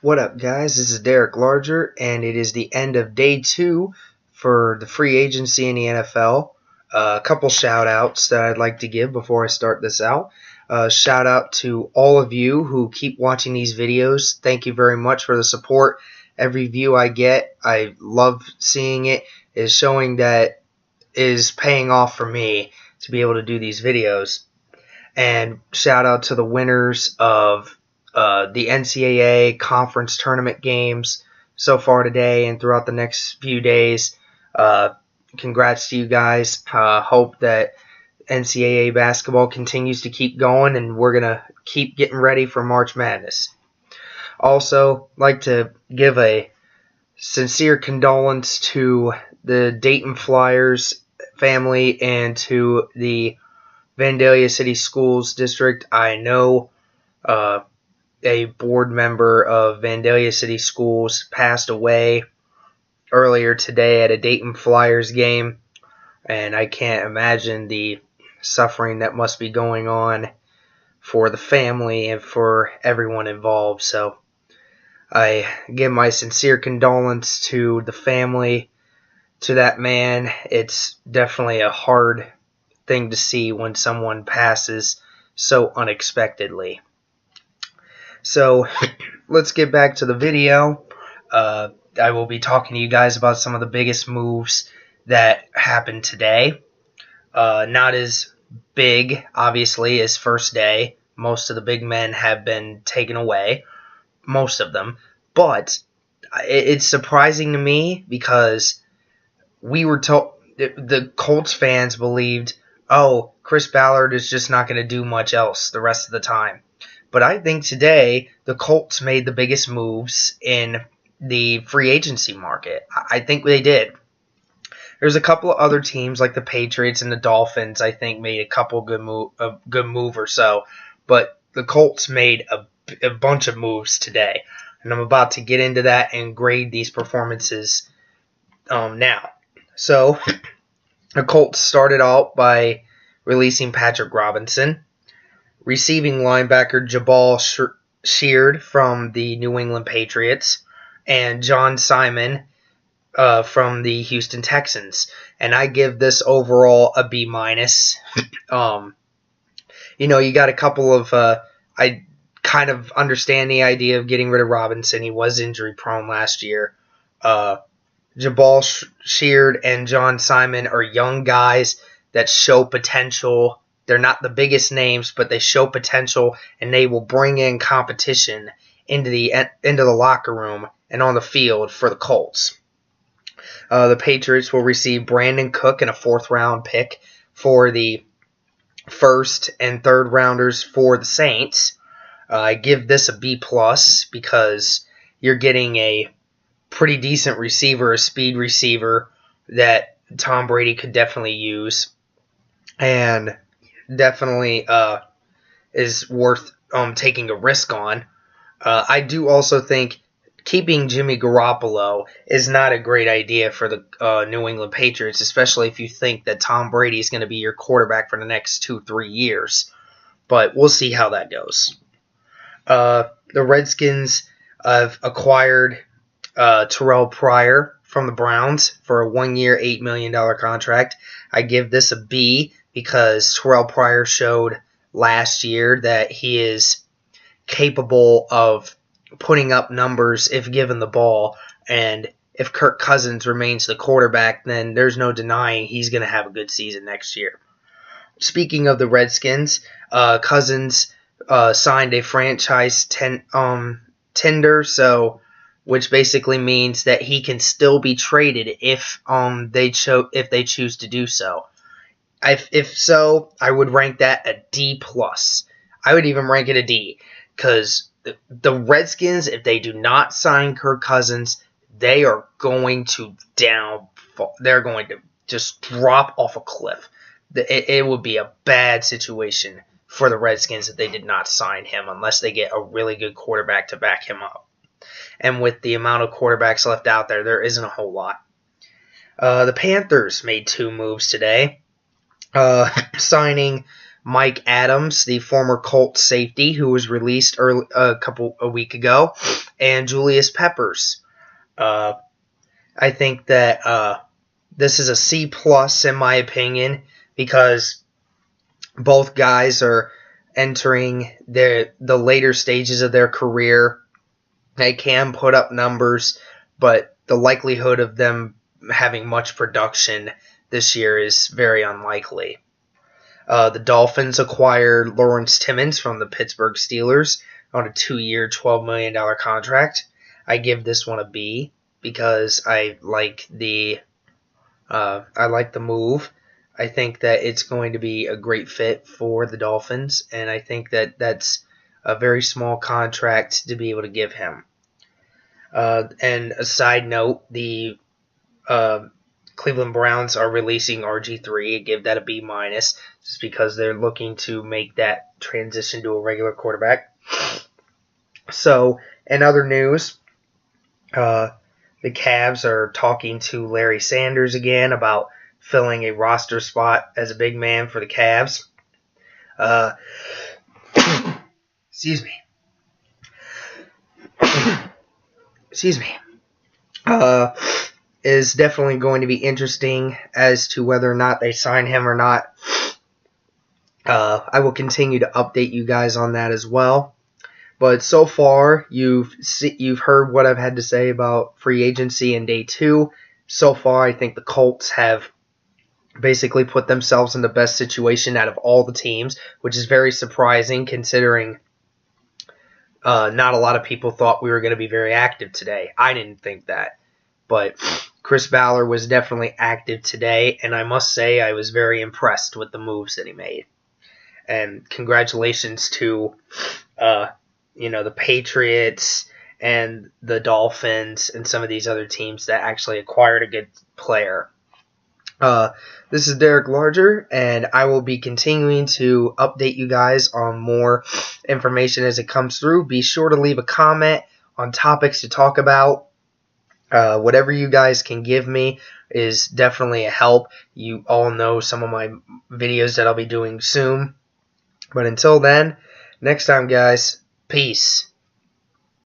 What up, guys? This is Derek Larger, and it is the end of day 2 for the free agency in the NFL. A couple shout-outs that I'd like to give before I start this out. Shout out to all of you who keep watching these videos. Thank you very much for the support. Every view I get, I love seeing it, is showing that is paying off for me to be able to do these videos. And shout out to the winners of the NCAA conference tournament games so far today and throughout the next few days. Congrats to you guys. Hope that NCAA basketball continues to keep going, and we're going to keep getting ready for March Madness. Also, like to give a sincere condolence to the Dayton Flyers family and to the Vandalia City Schools District. I know a board member of Vandalia City Schools passed away earlier today at a Dayton Flyers game, and I can't imagine the suffering that must be going on for the family and for everyone involved. So I give my sincere condolence to the family, to that man. It's definitely a hard thing to see when someone passes so unexpectedly. So let's get back to the video. I will be talking to you guys about some of the biggest moves that happened today. Not as big, obviously, as first day. Most of the big men have been taken away. Most of them. But it's surprising to me because we were told, the Colts fans believed, oh, Chris Ballard is just not going to do much else the rest of the time. But I think today the Colts made the biggest moves in the free agency market. I think they did. There's a couple of other teams like the Patriots and the Dolphins, I think, made a couple good move or so. But the Colts made a bunch of moves today. And I'm about to get into that and grade these performances now. So the Colts started out by releasing Patrick Robinson, receiving linebacker Jabal Sheard from the New England Patriots, and John Simon from the Houston Texans. And I give this overall a B-. You got a couple of I kind of understand the idea of getting rid of Robinson. He was injury prone last year. Jabal Sheard and John Simon are young guys that show potential. They're not the biggest names, but they show potential, and they will bring in competition into the locker room and on the field for the Colts. The Patriots will receive Brandon Cook and a 4th-round pick for the 1st and 3rd rounders for the Saints. I give this a B+ because you're getting a pretty decent receiver, a speed receiver that Tom Brady could definitely use, and definitely is worth taking a risk on. I do also think keeping Jimmy Garoppolo is not a great idea for the New England Patriots, especially if you think that Tom Brady is going to be your quarterback for the next 2-3 years. But we'll see how that goes. The Redskins have acquired Terrell Pryor from the Browns for a 1-year, $8 million contract. I give this a B because Terrell Pryor showed last year that he is capable of putting up numbers if given the ball, and if Kirk Cousins remains the quarterback, then there's no denying he's going to have a good season next year. Speaking of the Redskins, Cousins signed a franchise tender, which basically means that he can still be traded if they choose to do so. If so, I would rank that a D+. I would even rank it a D, because the Redskins, if they do not sign Kirk Cousins, they are going to they're going to just drop off a cliff. It would be a bad situation for the Redskins if they did not sign him, unless they get a really good quarterback to back him up. And with the amount of quarterbacks left out there, there isn't a whole lot. The Panthers made 2 moves today, signing Mike Adams, the former Colts safety who was released a week ago, and Julius Peppers. I think that this is a C plus in my opinion because both guys are entering the later stages of their career. They can put up numbers, but the likelihood of them having much production this year is very unlikely. The Dolphins acquired Lawrence Timmons from the Pittsburgh Steelers on a 2-year, $12 million contract. I give this one a B because I like the move. I think that it's going to be a great fit for the Dolphins, and I think that that's a very small contract to be able to give him. And a side note, the Cleveland Browns are releasing RG3. I give that a B minus, just because they're looking to make that transition to a regular quarterback. So, in other news, the Cavs are talking to Larry Sanders again about filling a roster spot as a big man for the Cavs. Excuse me. Excuse me. Is definitely going to be interesting as to whether or not they sign him or not. I will continue to update you guys on that as well. But so far, you've heard what I've had to say about free agency in day 2. So far, I think the Colts have basically put themselves in the best situation out of all the teams, which is very surprising considering not a lot of people thought we were going to be very active today. I didn't think that. But Chris Ballard was definitely active today, and I must say I was very impressed with the moves that he made. And congratulations to the Patriots and the Dolphins and some of these other teams that actually acquired a good player. This is Derek Larger, and I will be continuing to update you guys on more information as it comes through. Be sure to leave a comment on topics to talk about. Whatever you guys can give me is definitely a help. You all know some of my videos that I'll be doing soon. But until then, next time, guys, peace.